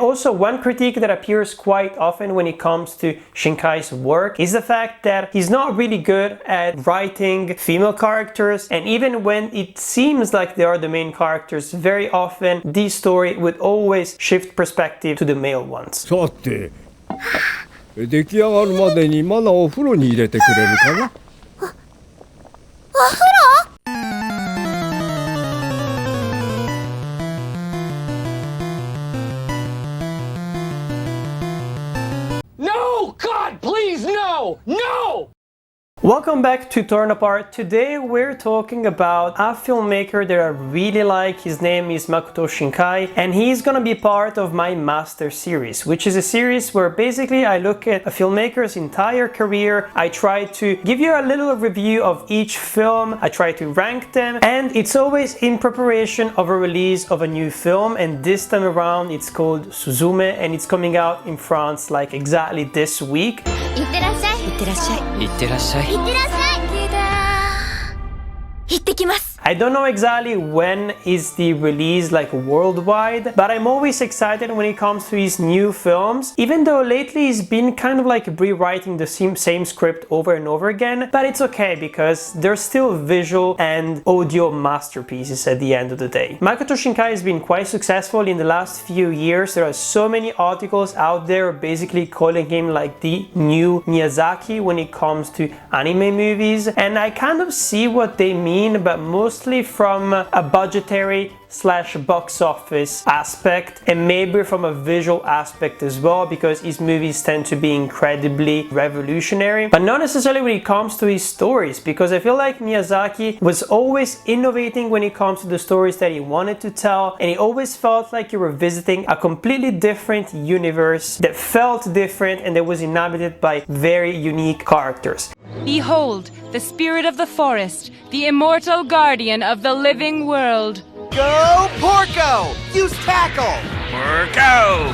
also one critique that appears quite often when it comes to Shinkai's work is the fact that he's not really good at writing female characters, and even when it seems like they are the main characters, very often the story would always shift perspective to the male ones. さて、出来上がるまでにまだお風呂に入れてくれるかな？お風呂？No! God, please, no! No! Welcome back to Torn Apart. Today we're talking about a filmmaker that I really like. His name is Makoto Shinkai, and he's gonna be part of my Master series, which is a series where basically I look at a filmmaker's entire career. I try to give you a little review of each film, I try to rank them, and it's always in preparation of a release of a new film, and this time around it's called Suzume, and it's coming out in France like exactly this week. いってらっしゃい。いってらっしゃい。いってらっしゃい。いってらっしゃい。行ってきます。 I don't know exactly when is the release like worldwide, but I'm always excited when it comes to his new films, even though lately he's been kind of like rewriting the same script over and over again, but it's okay because they're still visual and audio masterpieces at the end of the day. Makoto Shinkai has been quite successful in the last few years. There are so many articles out there basically calling him like the new Miyazaki when it comes to anime movies, and I kind of see what they mean, but mostly from a budgetary / box office aspect, and maybe from a visual aspect as well, because his movies tend to be incredibly revolutionary, but not necessarily when it comes to his stories, because I feel like Miyazaki was always innovating when it comes to the stories that he wanted to tell, and it always felt like you were visiting a completely different universe that felt different and that was inhabited by very unique characters. Behold, the spirit of the forest, the immortal guardian of the living world. Go, Porco! Use tackle! Porco!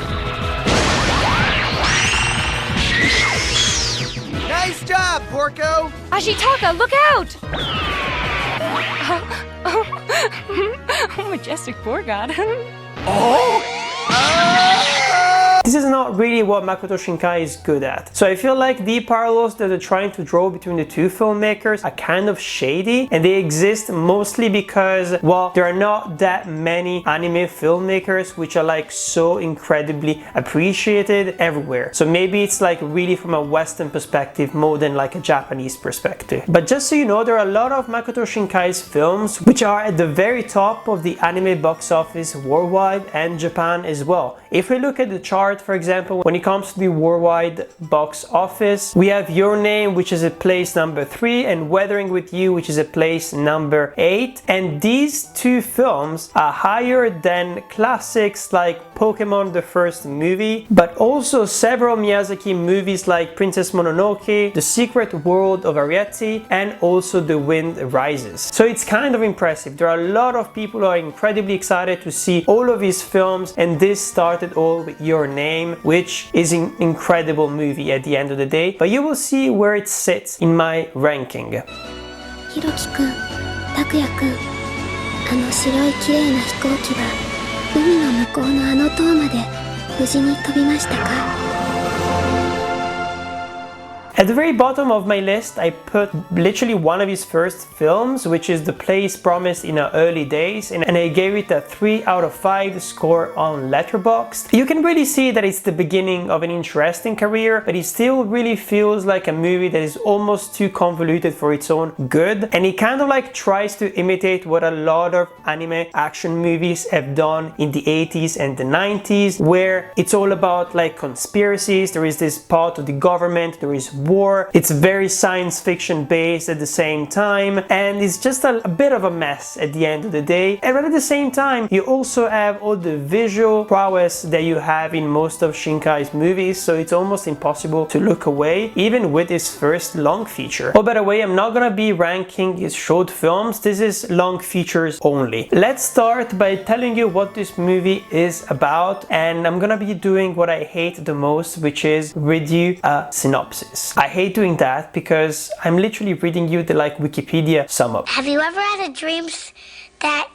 Nice job, Porco! Ashitaka, look out! Oh, majestic poor god. This is not really what Makoto Shinkai is good at. So I feel like the parallels that they're trying to draw between the two filmmakers are kind of shady, and they exist mostly because, well, there are not that many anime filmmakers which are like so incredibly appreciated everywhere. So maybe it's like really from a Western perspective more than like a Japanese perspective. But just so you know, there are a lot of Makoto Shinkai's films which are at the very top of the anime box office worldwide and Japan as well. If we look at the chart, for example, when it comes to the worldwide box office, we have Your Name, which is at place number 3, and Weathering with You, which is at place number 8. And these two films are higher than classics like Pokémon the first movie, but also several Miyazaki movies like Princess Mononoke, The Secret World of Ariete, and also The Wind Rises. So it's kind of impressive. There are a lot of people who are incredibly excited to see all of his films, and this started all with Your Name, which is an incredible movie at the end of the day, but you will see where it sits in my ranking. ひろきくん、たくやくん、あの白い綺麗な飛行機は海の向こうのあの塔まで無事に飛びましたか？ At the very bottom of my list, I put literally one of his first films, which is The Place Promised in Our Early Days, and I gave it a 3 out of 5 score on Letterboxd. You can really see that it's the beginning of an interesting career, but it still really feels like a movie that is almost too convoluted for its own good, and it kind of like tries to imitate what a lot of anime action movies have done in the 80s and the 90s, where it's all about like conspiracies. There is this part of the government, there is war, it's very science fiction based at the same time, and it's just a bit of a mess at the end of the day. And at the same time, you also have all the visual prowess that you have in most of Shinkai's movies, so it's almost impossible to look away, even with his first long feature. Oh, by the way, I'm not gonna be ranking his short films, this is long features only. Let's start by telling you what this movie is about, and I'm gonna be doing what I hate the most, which is read you a synopsis. I hate doing that because I'm literally reading you the like Wikipedia sum up. Have you ever had a dream that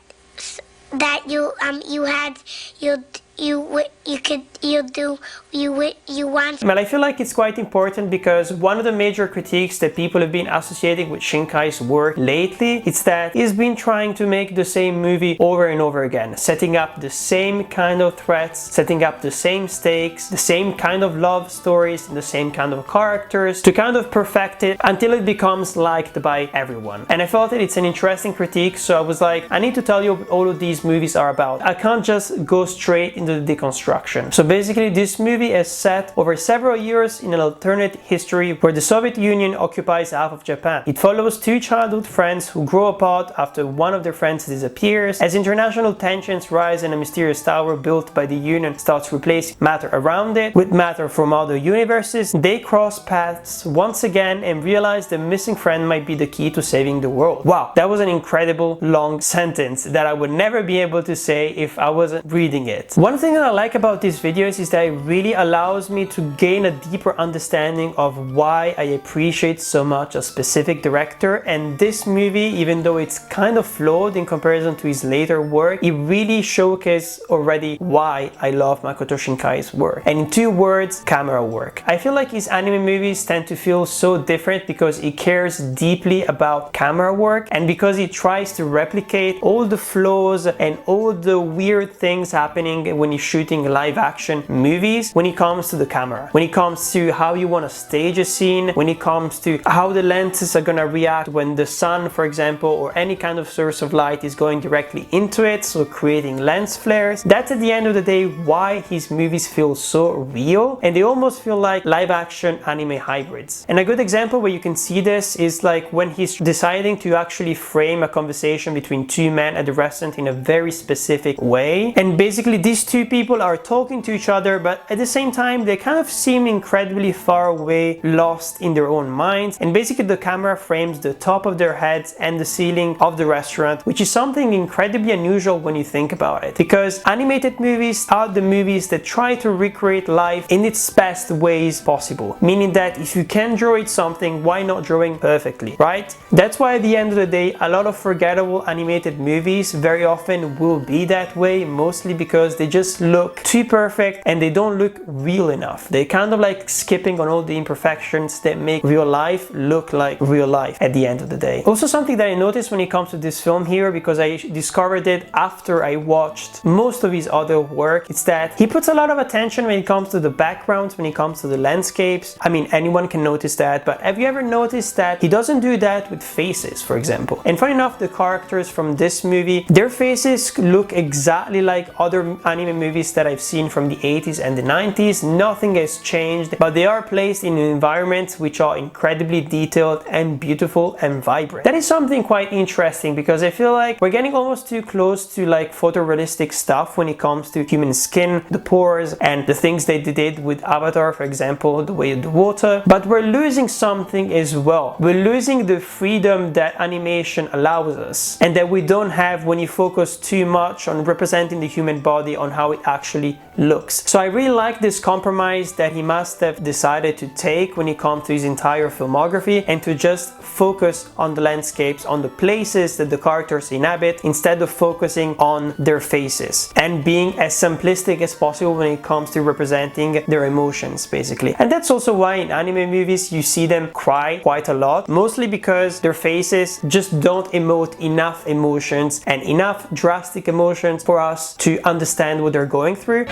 want. But I feel like it's quite important because one of the major critiques that people have been associating with Shinkai's work lately is that he's been trying to make the same movie over and over again, setting up the same kind of threats, setting up the same stakes, the same kind of love stories, the same kind of characters to kind of perfect it until it becomes liked by everyone. And I felt that it's an interesting critique, so I was like, I need to tell you what all of these movies are about. I can't just go straight into the deconstruction. So basically this movie is set over several years in an alternate history where the Soviet Union occupies half of Japan. It follows two childhood friends who grow apart after one of their friends disappears. As international tensions rise and a mysterious tower built by the Union starts replacing matter around it with matter from other universes, they cross paths once again and realize the missing friend might be the key to saving the world. Wow, that was an incredible long sentence that I would never be able to say if I wasn't reading it. One thing that I like about these videos is that it really allows me to gain a deeper understanding of why I appreciate so much a specific director, and this movie, even though it's kind of flawed in comparison to his later work, it really showcases already why I love Makoto Shinkai's work. And in two words, camera work. I feel like his anime movies tend to feel so different because he cares deeply about camera work and because he tries to replicate all the flaws and all the weird things happening when he's shooting live action movies when it comes to the camera, when it comes to how you want to stage a scene, when it comes to how the lenses are gonna react when the sun, for example, or any kind of source of light is going directly into it, so creating lens flares. That's at the end of the day why his movies feel so real, and they almost feel like live action anime hybrids. And a good example where you can see this is like when he's deciding to actually frame a conversation between two men at the restaurant in a very specific way, and basically these two people are talking to each other, but at the same time they kind of seem incredibly far away, lost in their own minds, and basically the camera frames the top of their heads and the ceiling of the restaurant, which is something incredibly unusual when you think about it, because animated movies are the movies that try to recreate life in its best ways possible, meaning that if you can draw it something, why not drawing perfectly, right? That's why at the end of the day a lot of forgettable animated movies very often will be that way, mostly because they just look too perfect and they don't look real enough. They kind of like skipping on all the imperfections that make real life look like real life at the end of the day. Also, something that I noticed when it comes to this film here, because I discovered it after I watched most of his other work, it's that he puts a lot of attention when it comes to the backgrounds, when it comes to the landscapes. I mean, anyone can notice that, but have you ever noticed that he doesn't do that with faces, for example? And funny enough, the characters from this movie, their faces look exactly like other anime movies that I've seen from the 80s and the 90s. Nothing has changed, but they are placed in environments which are incredibly detailed and beautiful and vibrant. That is something quite interesting because I feel like we're getting almost too close to like photorealistic stuff when it comes to human skin, the pores, and the things they did with Avatar, for example, the way of the water. But we're losing something as well. We're losing the freedom that animation allows us and that we don't have when you focus too much on representing the human body on how it actually looks. So I really like this compromise that he must have decided to take when it comes to his entire filmography, and to just focus on the landscapes, on the places that the characters inhabit, instead of focusing on their faces, and being as simplistic as possible when it comes to representing their emotions, basically. And that's also why in anime movies you see them cry quite a lot, mostly because their faces just don't emote enough emotions and enough drastic emotions for us to understand what they're going through.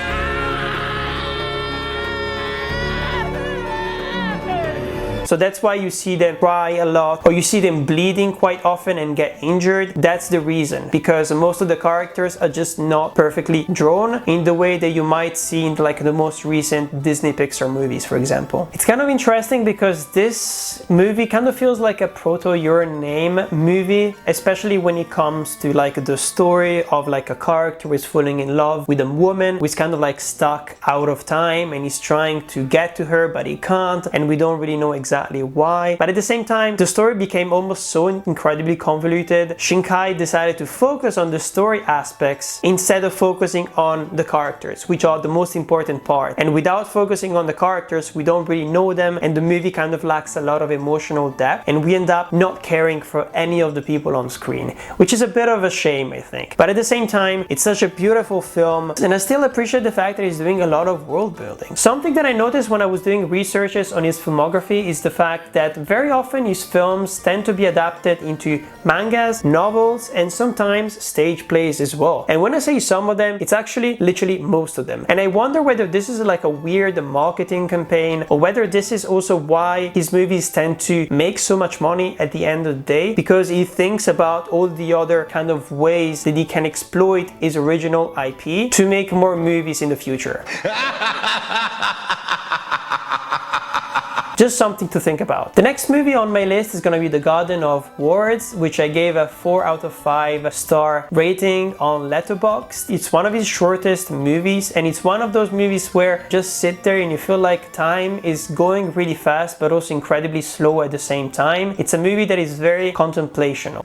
So that's why you see them cry a lot, or you see them bleeding quite often and get injured. That's the reason, because most of the characters are just not perfectly drawn in the way that you might see in like the most recent Disney Pixar movies, for example. It's kind of interesting because this movie kind of feels like a proto Your Name movie, especially when it comes to like the story of like a character who is falling in love with a woman who is kind of like stuck out of time and he's trying to get to her but he can't, and we don't really know exactly exactly why, but at the same time, the story became almost so incredibly convoluted. Shinkai decided to focus on the story aspects instead of focusing on the characters, which are the most important part. And without focusing on the characters, we don't really know them, and the movie kind of lacks a lot of emotional depth, and we end up not caring for any of the people on screen, which is a bit of a shame, I think. But at the same time, it's such a beautiful film, and I still appreciate the fact that he's doing a lot of world building. Something that I noticed when I was doing researches on his filmography is the fact that very often his films tend to be adapted into mangas, novels, and sometimes stage plays as well. And when I say some of them, it's actually literally most of them. And I wonder whether this is like a weird marketing campaign, or whether this is also why his movies tend to make so much money at the end of the day, because he thinks about all the other kind of ways that he can exploit his original IP to make more movies in the future. Just something to think about. The next movie on my list is gonna be The Garden of Words, which I gave a 4 out of 5 star rating on Letterboxd. It's one of his shortest movies, and it's one of those movies where just sit there and you feel like time is going really fast but also incredibly slow at the same time. It's a movie that is very contemplational.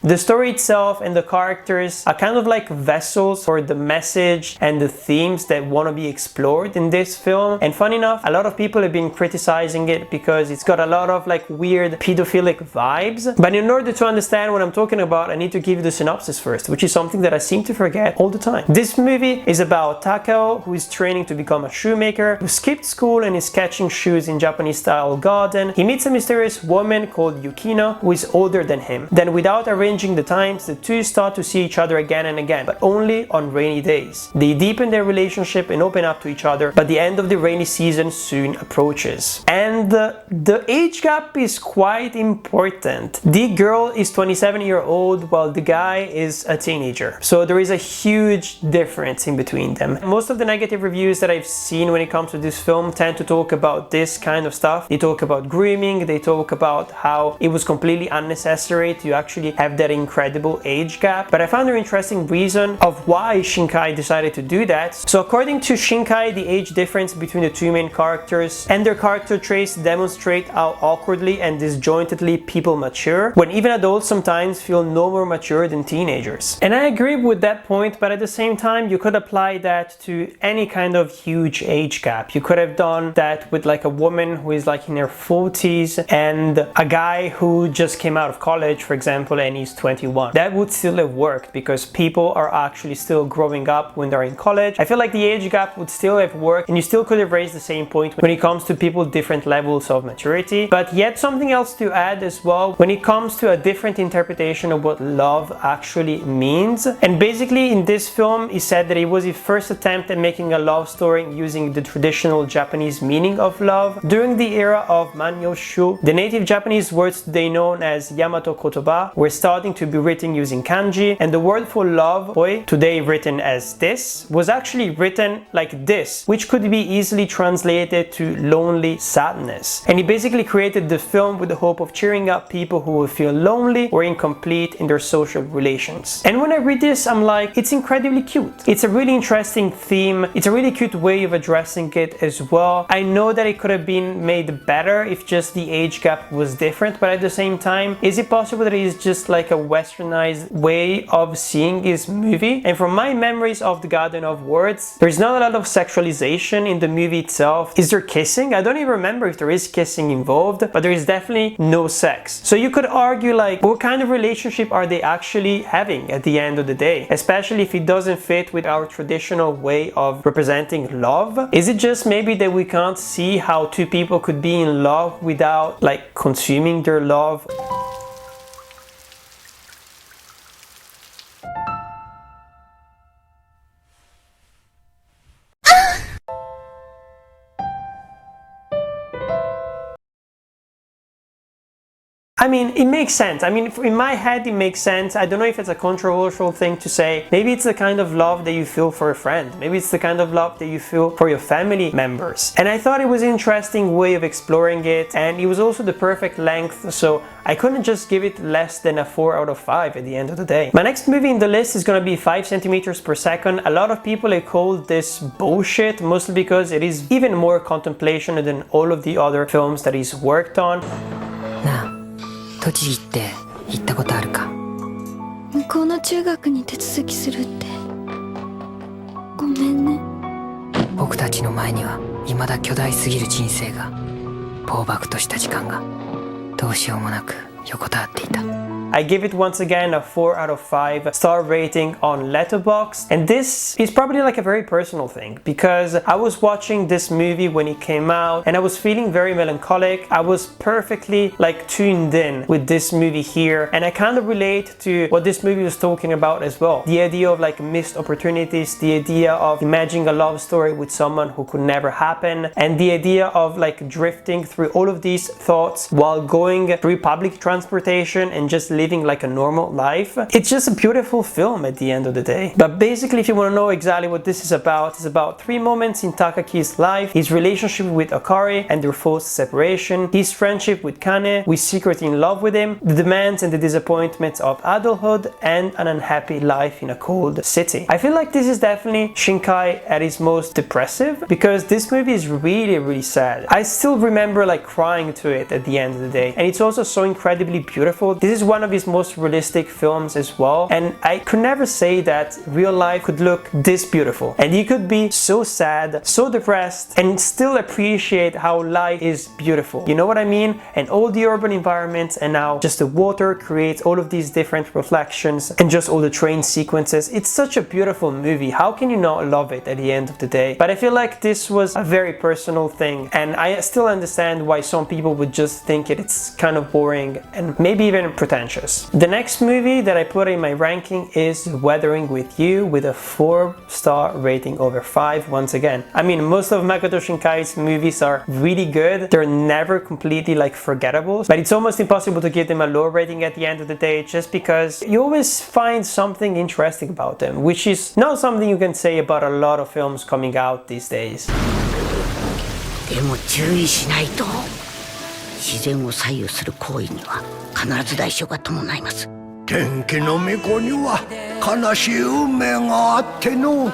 The story itself and the characters are kind of like vessels for the message and the themes that want to be explored in this film. And funny enough, a lot of people have been criticizing it because it's got a lot of like weird pedophilic vibes. But in order to understand what I'm talking about, I need to give you the synopsis first, which is something that I seem to forget all the time. This movie is about Takao, who is training to become a shoemaker, who skipped school and is catching shoes in Japanese style garden. He meets a mysterious woman called Yukino, who is older than him. Then without arranging the times, the two start to see each other again and again, but only on rainy days. They deepen their relationship and open up to each other, but the end of the rainy season soon approaches. And the age gap is quite important. The girl is 27-year-old while the guy is a teenager. So there is a huge difference in between them. Most of the negative reviews that I've seen when it comes to this film tend to talk about this kind of stuff. They talk about grooming, they talk about how it was completely unnecessary to actually have that incredible age gap, but I found an interesting reason of why Shinkai decided to do that. So according to Shinkai, the age difference between the two main characters and their character traits demonstrate how awkwardly and disjointedly people mature, when even adults sometimes feel no more mature than teenagers. And I agree with that point, but at the same time, you could apply that to any kind of huge age gap. You could have done that with like a woman who is like in her 40s and a guy who just came out of college, for example, and he's 21. That would still have worked because people are actually still growing up when they're in college. I feel like the age gap would still have worked and you still could have raised the same point when it comes to people different levels of maturity. But yet something else to add as well when it comes to a different interpretation of what love actually means. And basically in this film he said that it was his first attempt at making a love story using the traditional Japanese meaning of love. During the era of Manyoshu, the native Japanese words today known as Yamato Kotoba were starting to be written using kanji, and the word for love, hoi, today written as this, was actually written like this, which could be easily translated to lonely sadness. And he basically created the film with the hope of cheering up people who will feel lonely or incomplete in their social relations. And when I read this, I'm like, it's incredibly cute. It's a really interesting theme. It's a really cute way of addressing it as well. I know that it could have been made better if just the age gap was different, but at the same time, is it possible that it is just like a westernized way of seeing his movie? And from my memories of The Garden of Words, there's not a lot of sexualization in the movie itself. Is there kissing? I don't even remember if there is kissing involved, but there is definitely no sex. So you could argue like, what kind of relationship are they actually having at the end of the day? Especially if it doesn't fit with our traditional way of representing love. Is it just maybe that we can't see how two people could be in love without like consuming their love? I mean, it makes sense. I mean, in my head, it makes sense. I don't know if it's a controversial thing to say. Maybe it's the kind of love that you feel for a friend. Maybe it's the kind of love that you feel for your family members. And I thought it was an interesting way of exploring it, and it was also the perfect length, so I couldn't just give it less than a 4 out of 5 at the end of the day. My next movie in the list is gonna be 5 centimeters per second. A lot of people have called this bullshit, mostly because it is even more contemplation than all of the other films that he's worked on. なあ、栃木って行ったことあるか？向こうの中学に手続きするって。ごめんね。僕たちの前には未だ巨大すぎる人生が、暴漠とした時間がどうしようもなく横たわっていた。I give it once again a 4 out of 5 star rating on Letterboxd, and this is probably like a very personal thing because I was watching this movie when it came out and I was feeling very melancholic. I was perfectly like tuned in with this movie here, and I kind of relate to what this movie was talking about as well. The idea of like missed opportunities, the idea of imagining a love story with someone who could never happen, and the idea of like drifting through all of these thoughts while going through public transportation and just living like a normal life. It's just a beautiful film at the end of the day. But basically, if you want to know exactly what this is about, it's about 3 moments in Takaki's life: his relationship with Akari and their forced separation, his friendship with Kane, who is secretly in love with him, the demands and the disappointments of adulthood, and an unhappy life in a cold city. I feel like this is definitely Shinkai at his most depressive because this movie is really sad. I still remember like crying to it at the end of the day, and it's also so incredibly beautiful. This is one of his most realistic films as well, and I could never say that real life could look this beautiful, and you could be so sad, so depressed, and still appreciate how life is beautiful. You know what I mean? And all the urban environments, and now just the water creates all of these different reflections, and just all the train sequences. It's such a beautiful movie. How can you not love it at the end of the day? But I feel like this was a very personal thing, and I still understand why some people would just think it's kind of boring and maybe even pretentious. The next movie that I put in my ranking is Weathering with You, with a 4-star rating over 5 once again. I mean, most of Makoto Shinkai's movies are really good. They're never completely like forgettable, but it's almost impossible to give them a low rating at the end of the day just because you always find something interesting about them, which is not something you can say about a lot of films coming out these days. でも注意しないと。自然を左右する行為には必ず代償が伴います。天気の巫女には悲しい運命があっての。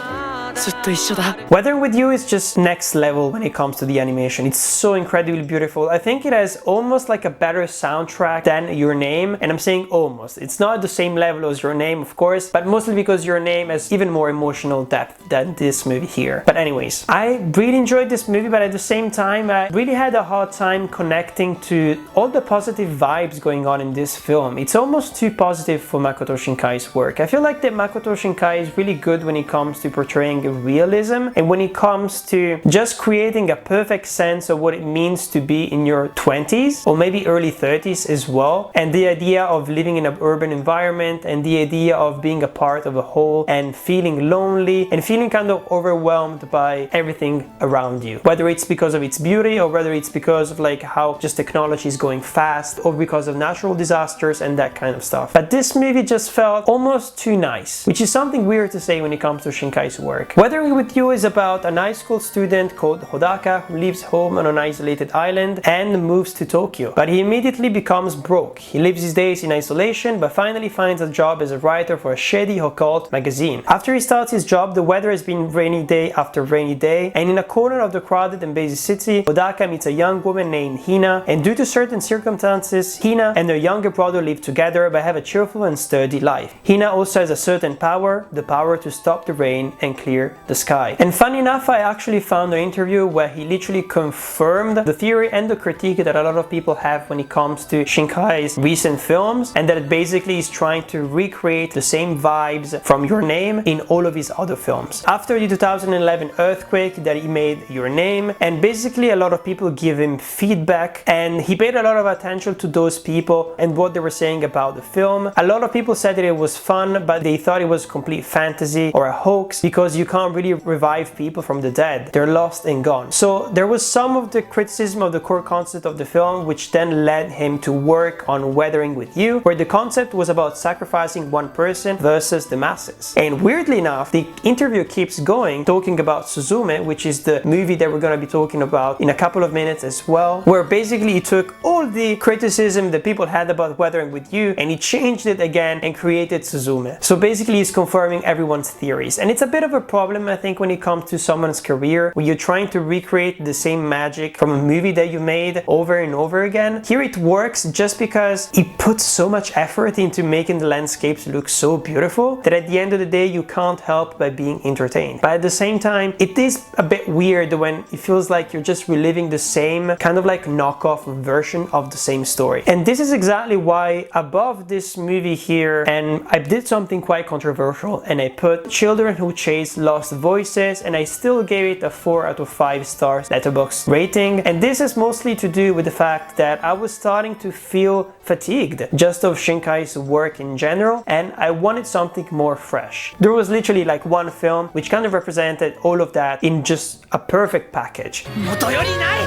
Weathering with You is just next level when it comes to the animation. It's so incredibly beautiful. I think it has almost like a better soundtrack than Your Name, and I'm saying almost. It's not at the same level as Your Name, of course, but mostly because Your Name has even more emotional depth than this movie here. But anyways, I really enjoyed this movie, but at the same time, I really had a hard time connecting to all the positive vibes going on in this film. It's almost too positive for Makoto Shinkai's work. I feel like that Makoto Shinkai is really good when it comes to portraying realism, and when it comes to just creating a perfect sense of what it means to be in your 20s or maybe early 30s as well, and the idea of living in an urban environment, and the idea of being a part of a whole and feeling lonely and feeling kind of overwhelmed by everything around you, whether it's because of its beauty or whether it's because of like how just technology is going fast or because of natural disasters and that kind of stuff. But this movie just felt almost too nice, which is something weird to say when it comes to Shinkai's work. Weathering with You is about an high school student called Hodaka who leaves home on an isolated island and moves to Tokyo. But he immediately becomes broke. He lives his days in isolation but finally finds a job as a writer for a shady occult magazine. After he starts his job, the weather has been rainy day after rainy day, and in a corner of the crowded and busy city, Hodaka meets a young woman named Hina, and due to certain circumstances, Hina and her younger brother live together but have a cheerful and sturdy life. Hina also has a certain power, the power to stop the rain and clear the sky. And funny enough, I actually found an interview where he literally confirmed the theory and the critique that a lot of people have when it comes to Shinkai's recent films, and that it basically is trying to recreate the same vibes from Your Name in all of his other films. After the 2011 earthquake that he made Your Name, and basically a lot of people give him feedback, and he paid a lot of attention to those people and what they were saying about the film. A lot of people said that it was fun, but they thought it was complete fantasy or a hoax because you can't really revive people from the dead. They're lost and gone. So there was some of the criticism of the core concept of the film, which then led him to work on Weathering with You, where the concept was about sacrificing one person versus the masses. And weirdly enough, the interview keeps going, talking about Suzume, which is the movie that we're going to be talking about in a couple of minutes as well, where basically he took all the criticism that people had about Weathering with You and he changed it again and created Suzume. So basically he's confirming everyone's theories. And it's a bit of a problem, I think, when it comes to someone's career, when you're trying to recreate the same magic from a movie that you made over and over again. Here it works just because he puts so much effort into making the landscapes look so beautiful that at the end of the day you can't help but being entertained. But at the same time, it is a bit weird when it feels like you're just reliving the same kind of like knockoff version of the same story. And this is exactly why above this movie here, and I did something quite controversial and I put Children Who Chase Lost Voices, and I still gave it a 4 out of 5 stars Letterboxd rating. And this is mostly to do with the fact that I was starting to feel fatigued just of Shinkai's work in general, and I wanted something more fresh. There was literally like one film which kind of represented all of that in just a perfect package. 元よりない。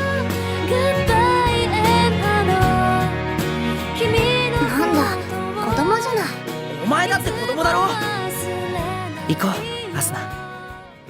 なんだ、子供じゃない。お前だって子供だろ。行こう、アスナ。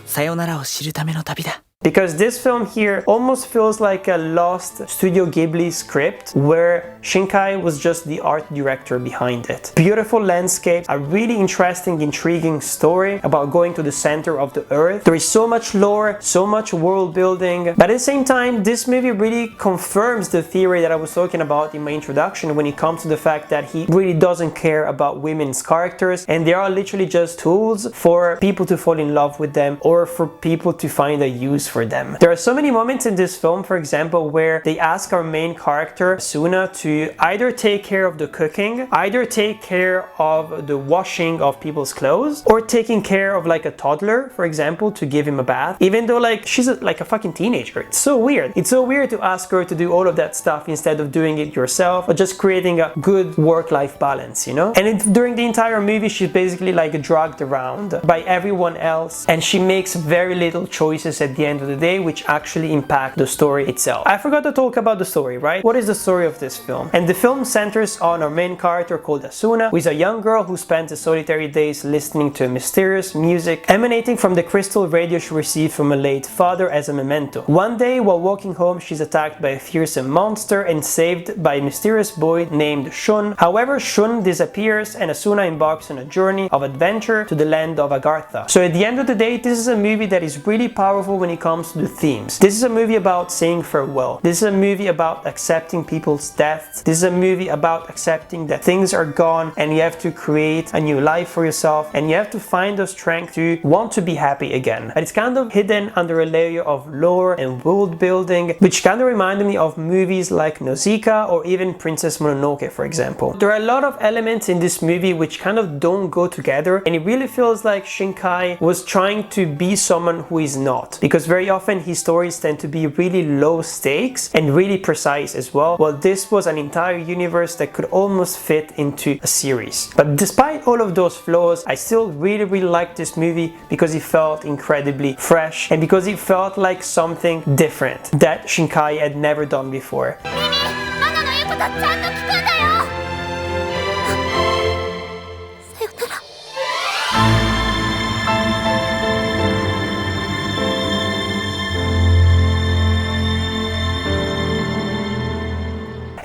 さよならを知るための旅だ。 Because this film here almost feels like a lost Studio Ghibli script where Shinkai was just the art director behind it. Beautiful landscapes, a really interesting, intriguing story about going to the center of the earth. There is so much lore, so much world building, but at the same time, this movie really confirms the theory that I was talking about in my introduction when it comes to the fact that he really doesn't care about women's characters and they are literally just tools for people to fall in love with them or for people to find a use for them. There are so many moments in this film, for example, where they ask our main character, Suna, to either take care of the cooking, either take care of the washing of people's clothes, or taking care of like a toddler, for example, to give him a bath, even though like she's like a fucking teenager. It's so weird. It's so weird to ask her to do all of that stuff instead of doing it yourself or just creating a good work-life balance, you know? And during the entire movie, she's basically like dragged around by everyone else and she makes very little choices at the end of the day which actually impact the story itself. I forgot to talk about the story, right? What is the story of this film? And the film centers on our main character called Asuna, who is a young girl who spends the solitary days listening to mysterious music emanating from the crystal radio she received from a late father as a memento. One day while walking home, she's attacked by a fearsome monster and saved by a mysterious boy named Shun. However, Shun disappears and Asuna embarks on a journey of adventure to the land of Agartha. So at the end of the day, this is a movie that is really powerful when it comes to the themes. This is a movie about saying farewell. This is a movie about accepting people's deaths. This is a movie about accepting that things are gone and you have to create a new life for yourself and you have to find the strength to want to be happy again. But it's kind of hidden under a layer of lore and world building, which kind of reminded me of movies like Nausicaa or even Princess Mononoke, for example. There are a lot of elements in this movie which kind of don't go together, and it really feels like Shinkai was trying to be someone who is not, because very often his stories tend to be really low stakes and really precise as well, while this was an entire universe that could almost fit into a series. But despite all of those flaws, I still really liked this movie because it felt incredibly fresh and because it felt like something different that Shinkai had never done before.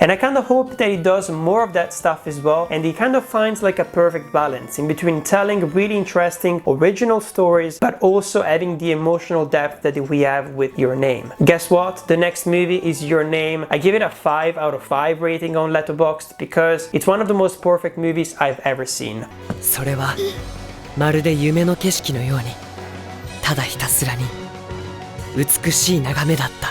And I kind of hope that he does more of that stuff as well, and he kind of finds like a perfect balance in between telling really interesting original stories but also adding the emotional depth that we have with Your Name. Guess what? The next movie is Your Name. I give it a 5 out of 5 rating on Letterboxd because it's one of the most perfect movies I've ever seen. それはまるで夢の景色のようにただひたすらに美しい眺めだった。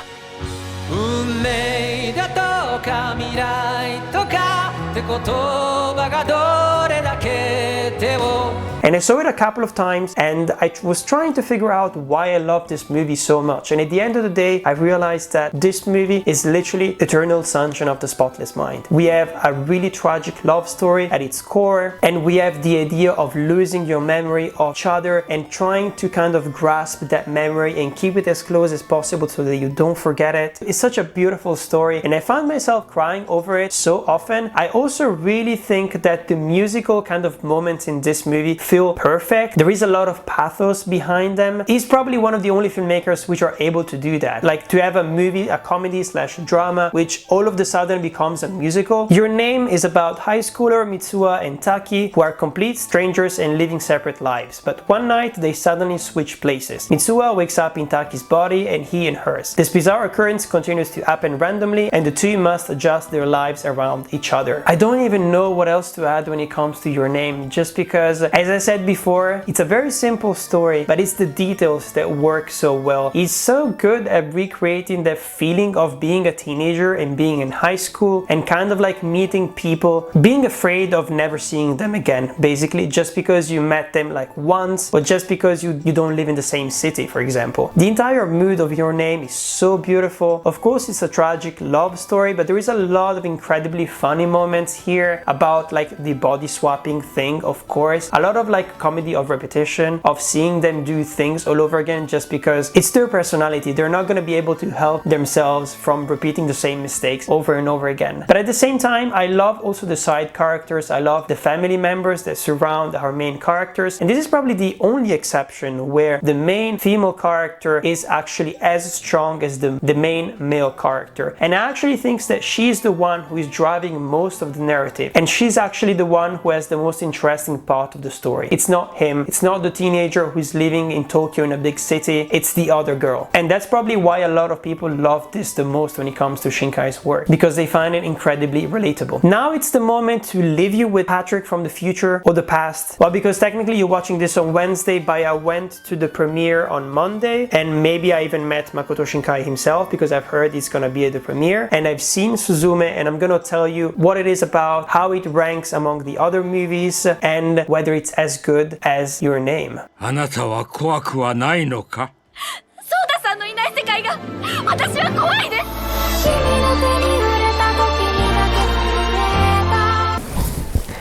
運命だとか未来とかって言葉がどれだけ手を And I saw it a couple of times and I was trying to figure out why I love this movie so much. And at the end of the day, I realized that this movie is literally Eternal Sunshine of the Spotless Mind. We have a really tragic love story at its core, and we have the idea of losing your memory of each other and trying to kind of grasp that memory and keep it as close as possible so that you don't forget it. It's such a beautiful story and I found myself crying over it so often. I also really think that the musical kind of moments in this movie feel perfect. There is a lot of pathos behind them. He's probably one of the only filmmakers which are able to do that. Like to have a movie, a comedy slash drama, which all of a sudden becomes a musical. Your Name is about high schooler Mitsuha and Taki who are complete strangers and living separate lives. But one night they suddenly switch places. Mitsuha wakes up in Taki's body and he in hers. This bizarre occurrence continues to happen randomly and the two must adjust their lives around each other. I don't even know what else to add when it comes to Your Name, just because, as I said before, it's a very simple story, but it's the details that work so well. He's so good at recreating that feeling of being a teenager and being in high school and kind of like meeting people, being afraid of never seeing them again, basically just because you met them like once or just because you don't live in the same city, for example. The entire mood of Your Name is so beautiful. Of course, it's a tragic love story, but there is a lot of incredibly funny moments here about like the body swapping thing, of course. A lot of like comedy of repetition, of seeing them do things all over again just because it's their personality. They're not going to be able to help themselves from repeating the same mistakes over and over again. But at the same time, I love also the side characters. I love the family members that surround our main characters. And this is probably the only exception where the main female character is actually as strong as the main male character. And I actually think that she's the one who is driving most of the narrative. And she's actually the one who has the most interesting part of the story. It's not him. It's not the teenager who's living in Tokyo in a big city. It's the other girl. And that's probably why a lot of people love this the most when it comes to Shinkai's work, because they find it incredibly relatable. Now it's the moment to leave you with Patrick from the future or the past. Well, because technically you're watching this on Wednesday, but I went to the premiere on Monday, and maybe I even met Makoto Shinkai himself because I've heard he's gonna be at the premiere, and I've seen Suzume, and I'm gonna tell you what it is about, how it ranks among the other movies, and whether it's as good as Your Name. あなたは怖くはないのか？ソーダさんのいない世界が私は怖いです。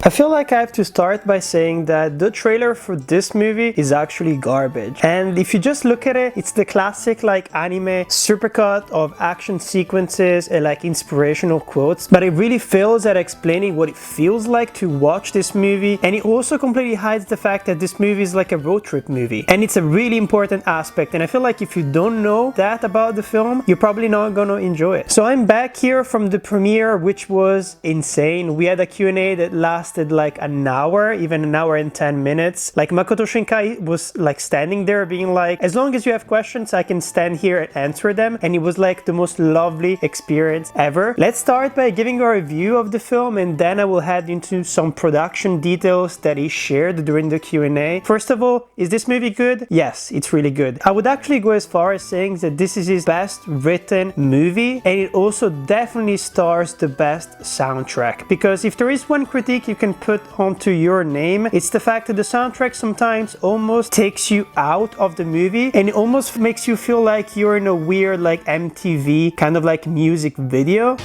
I feel like I have to start by saying that the trailer for this movie is actually garbage. And if you just look at it, it's the classic like anime supercut of action sequences and like inspirational quotes, but it really fails at explaining what it feels like to watch this movie, and it also completely hides the fact that this movie is like a road trip movie, and it's a really important aspect, and I feel like if you don't know that about the film, you're probably not gonna enjoy it. So I'm back here from the premiere, which was insane. We had a Q&A that lasted like an hour, even an hour and 10 minutes. Like Makoto Shinkai was like standing there being like, as long as you have questions, I can stand here and answer them. And it was like the most lovely experience ever. Let's start by giving a review of the film, and then I will head into some production details that he shared during the Q&A. First of all, is this movie good? Yes, it's really good. I would actually go as far as saying that this is his best written movie, and it also definitely stars the best soundtrack. Because if there is one critique you can put onto Your Name, it's the fact that the soundtrack sometimes almost takes you out of the movie, and it almost makes you feel like you're in a weird like MTV kind of like music video.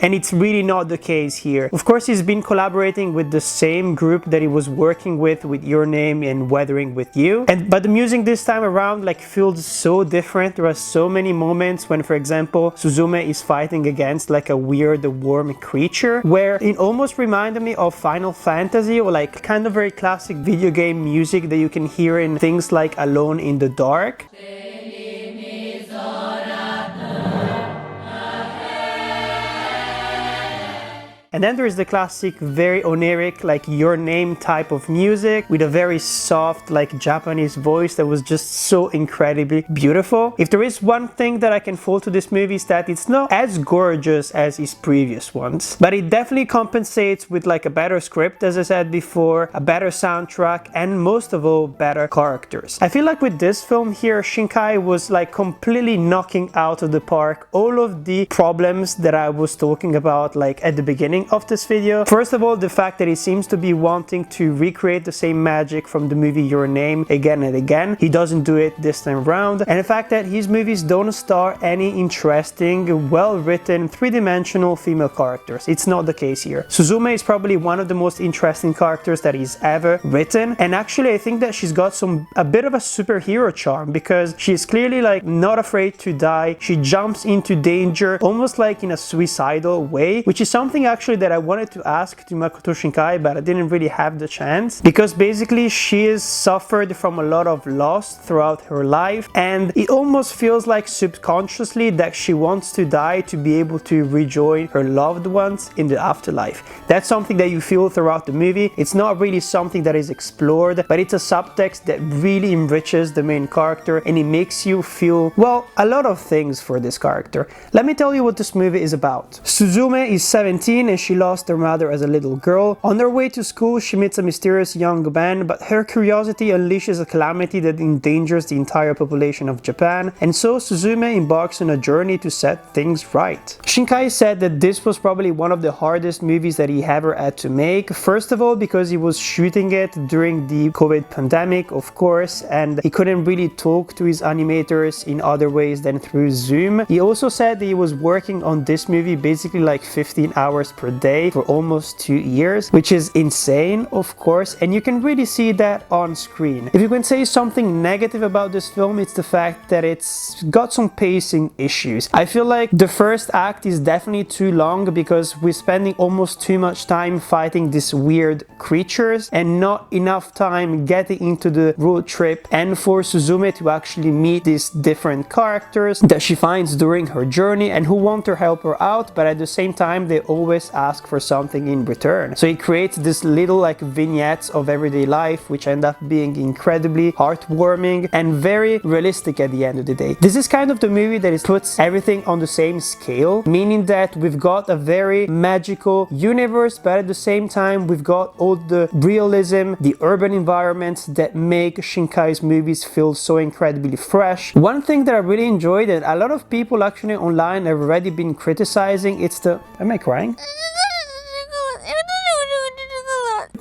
And it's really not the case here. Of course, he's been collaborating with the same group that he was working with Your Name and Weathering with You. But the music this time around like feels so different. There are so many moments when, for example, Suzume is fighting against like a weird warm creature, where it almost reminded me of Final Fantasy, or like kind of very classic video game music that you can hear in things like Alone in the Dark. And then there's the classic, very oniric, like Your Name type of music with a very soft, like Japanese voice that was just so incredibly beautiful. If there is one thing that I can fault to this movie, is that it's not as gorgeous as his previous ones, but it definitely compensates with like a better script, as I said before, a better soundtrack, and most of all, better characters. I feel like with this film here, Shinkai was like completely knocking out of the park all of the problems that I was talking about like at the beginning of this video. First of all, the fact that he seems to be wanting to recreate the same magic from the movie Your Name again and again. He doesn't do it this time around. And the fact that his movies don't star any interesting, well-written, three-dimensional female characters. It's not the case here. Suzume is probably one of the most interesting characters that he's ever written, and actually I think that she's got a bit of a superhero charm, because she's clearly like not afraid to die. She jumps into danger almost like in a suicidal way, which is something actually that I wanted to ask to Makoto Shinkai, but I didn't really have the chance, because basically she has suffered from a lot of loss throughout her life, and it almost feels like subconsciously that she wants to die to be able to rejoin her loved ones in the afterlife. That's something that you feel throughout the movie. It's not really something that is explored, but it's a subtext that really enriches the main character, and it makes you feel, well, a lot of things for this character. Let me tell you what this movie is about. Suzume is 17 and she lost her mother as a little girl. On her way to school, she meets a mysterious young man, but her curiosity unleashes a calamity that endangers the entire population of Japan, and so Suzume embarks on a journey to set things right. Shinkai said that this was probably one of the hardest movies that he ever had to make. First of all, because he was shooting it during the COVID pandemic, of course, and he couldn't really talk to his animators in other ways than through Zoom. He also said that he was working on this movie basically like 15 hours per day for almost 2 years, which is insane, of course, and you can really see that on screen. If you can say something negative about this film, it's the fact that it's got some pacing issues. I feel like the first act is definitely too long because we're spending almost too much time fighting these weird creatures and not enough time getting into the road trip and for Suzume to actually meet these different characters that she finds during her journey and who want to help her out, but at the same time they always ask for something in return. So it creates this little like vignettes of everyday life which end up being incredibly heartwarming and very realistic at the end of the day. This is kind of the movie that puts everything on the same scale, meaning that we've got a very magical universe, but at the same time we've got all the realism, the urban environments that make Shinkai's movies feel so incredibly fresh. One thing that I really enjoyed, and a lot of people actually online have already been criticizing, it's the... Am I crying?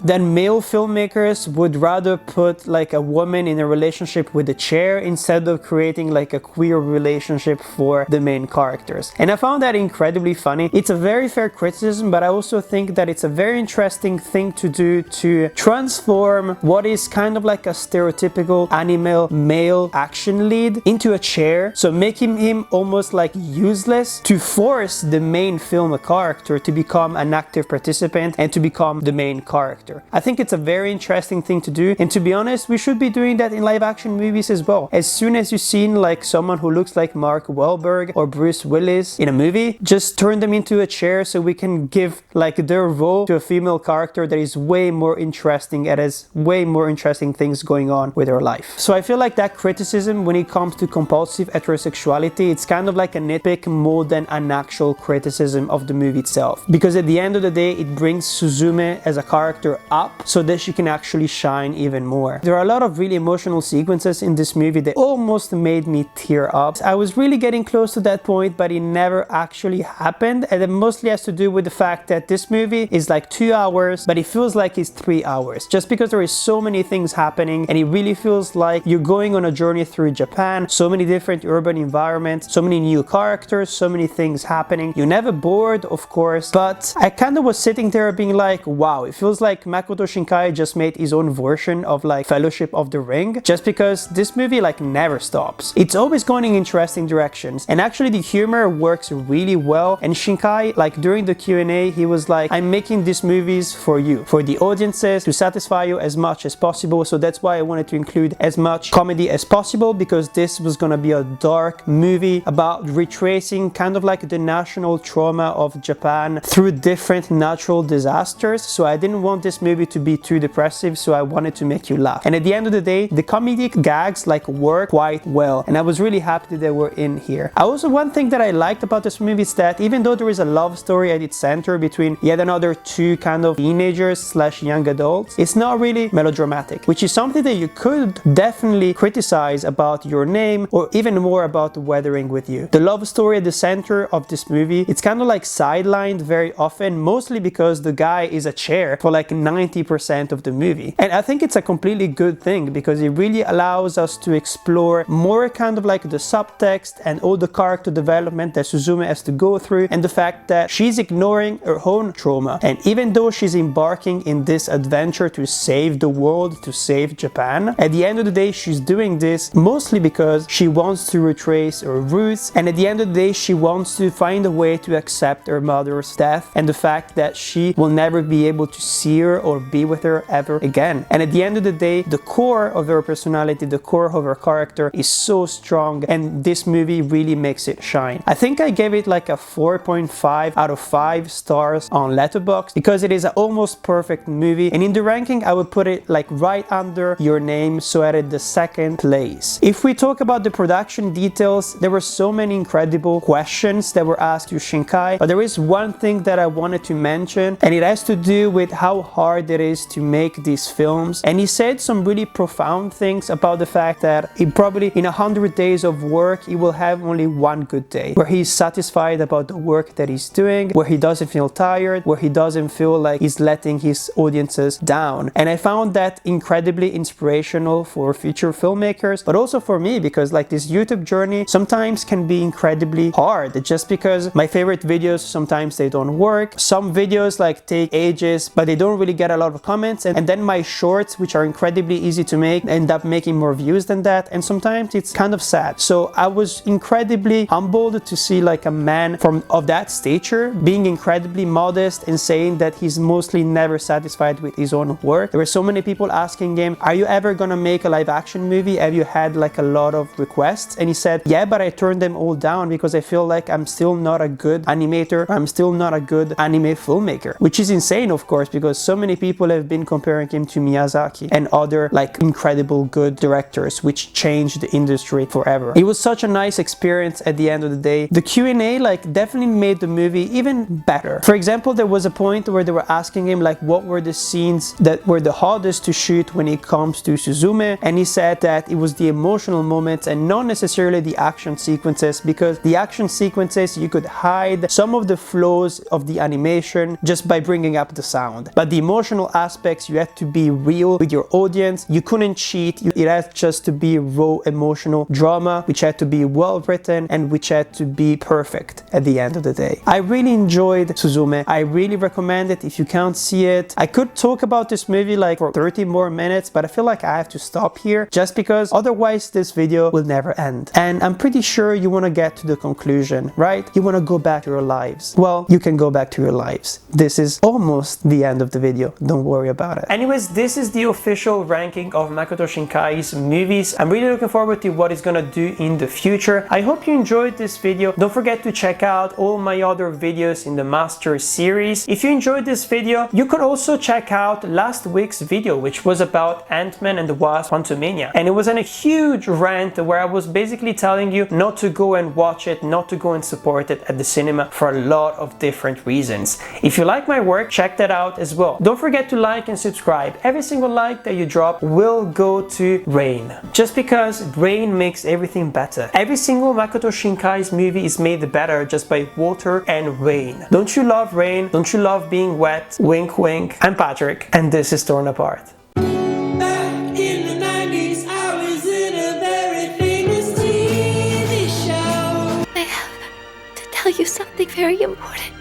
Then male filmmakers would rather put like a woman in a relationship with a chair instead of creating like a queer relationship for the main characters. And I found that incredibly funny. It's a very fair criticism, but I also think that it's a very interesting thing to do to transform what is kind of like a stereotypical anime male action lead into a chair. So making him almost like useless to force the main film character to become an active participant and to become the main character. I think it's a very interesting thing to do, and to be honest, we should be doing that in live action movies as well. As soon as you've seen like someone who looks like Mark Wahlberg or Bruce Willis in a movie, just turn them into a chair so we can give like their role to a female character that is way more interesting and has way more interesting things going on with her life. So I feel like that criticism when it comes to compulsive heterosexuality, it's kind of like a nitpick more than an actual criticism of the movie itself, because at the end of the day it brings Suzume as a character up so that she can actually shine even more. There are a lot of really emotional sequences in this movie that almost made me tear up. I was really getting close to that point, but it never actually happened, and it mostly has to do with the fact that this movie is like 2 hours, but it feels like it's 3 hours, just because there is so many things happening, and it really feels like you're going on a journey through Japan, so many different urban environments, so many new characters, so many things happening. You're never bored, of course, but I kind of was sitting there being like, wow, it feels like Makoto Shinkai just made his own version of like Fellowship of the Ring, just because this movie like never stops. It's always going in interesting directions, and actually the humor works really well. And Shinkai, like during the Q&A, he was like, I'm making these movies for you, for the audiences, to satisfy you as much as possible. So that's why I wanted to include as much comedy as possible, because this was gonna be a dark movie about retracing kind of like the national trauma of Japan through different natural disasters. So I didn't want this movie to be too depressive, so I wanted to make you laugh. And at the end of the day, the comedic gags like work quite well, and I was really happy that they were in here. One thing that I liked about this movie is that even though there is a love story at its center between yet another two kind of teenagers slash young adults, it's not really melodramatic, which is something that you could definitely criticize about Your Name, or even more about Weathering with You. The love story at the center of this movie, it's kind of like sidelined very often, mostly because the guy is a chair for like 90% of the movie. And I think it's a completely good thing, because it really allows us to explore more kind of like the subtext and all the character development that Suzume has to go through, and the fact that she's ignoring her own trauma. And even though she's embarking in this adventure to save the world, to save Japan, at the end of the day, she's doing this mostly because she wants to retrace her roots, and at the end of the day, she wants to find a way to accept her mother's death and the fact that she will never be able to see her or be with her ever again. And at the end of the day, the core of her personality, the core of her character is so strong, and this movie really makes it shine. I think I gave it like a 4.5 out of 5 stars on Letterboxd, because it is an almost perfect movie, and in the ranking I would put it like right under Your Name, so at the second place. If we talk about the production details, there were so many incredible questions that were asked to Shinkai, but there is one thing that I wanted to mention, and it has to do with how hard it is to make these films. And he said some really profound things about the fact that he probably in 100 days of work he will have only one good day where he's satisfied about the work that he's doing, where he doesn't feel tired, where he doesn't feel like he's letting his audiences down. And I found that incredibly inspirational for future filmmakers, but also for me, because like this YouTube journey sometimes can be incredibly hard, just because my favorite videos sometimes they don't work. Some videos like take ages, but they don't really get a lot of comments, and then my shorts, which are incredibly easy to make, end up making more views than that, and sometimes it's kind of sad. So I was incredibly humbled to see like a man of that stature being incredibly modest and saying that he's mostly never satisfied with his own work. There were so many people asking him, are you ever gonna make a live action movie? Have you had like a lot of requests? And he said, yeah, but I turned them all down because I feel like I'm still not a good animator, I'm still not a good anime filmmaker, which is insane, of course, because so many people have been comparing him to Miyazaki and other like incredible good directors which changed the industry forever. It was such a nice experience at the end of the day. The Q&A like definitely made the movie even better. For example, there was a point where they were asking him like what were the scenes that were the hardest to shoot when it comes to Suzume, and he said that it was the emotional moments and not necessarily the action sequences, because the action sequences you could hide some of the flaws of the animation just by bringing up the sound, but the emotional aspects you had to be real with your audience. You couldn't cheat, it had just to be raw emotional drama which had to be well written and which had to be perfect at the end of the day. I really enjoyed Suzume. I really recommend it if you can't see it. I could talk about this movie like for 30 more minutes, but I feel like I have to stop here just because otherwise this video will never end. And I'm pretty sure you want to get to the conclusion, right? You want to go back to your lives. Well, you can go back to your lives. This is almost the end of the video. Don't worry about it. Anyways, this is the official ranking of Makoto Shinkai's movies. I'm really looking forward to what he's gonna do in the future. I hope you enjoyed this video. Don't forget to check out all my other videos in the Master series. If you enjoyed this video, you could also check out last week's video, which was about Ant-Man and the Wasp: Quantumania. And it was in a huge rant where I was basically telling you not to go and watch it, not to go and support it at the cinema for a lot of different reasons. If you like my work, check that out as well. Don't forget to like and subscribe. Every single like that you drop will go to Rain, just because Rain makes everything better. Every single Makoto Shinkai's movie is made better just by water and rain. Don't you love rain? Don't you love being wet? Wink wink. I'm Patrick, and this is Torn Apart. Back in the 90s, I was in a very famous TV show. I have to tell you something very important,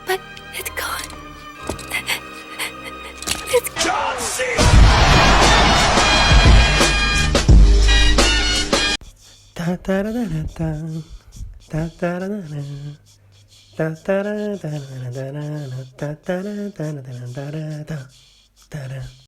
but it's gone. です。タタラララタンタタラララタタララララララタタララララララタタラ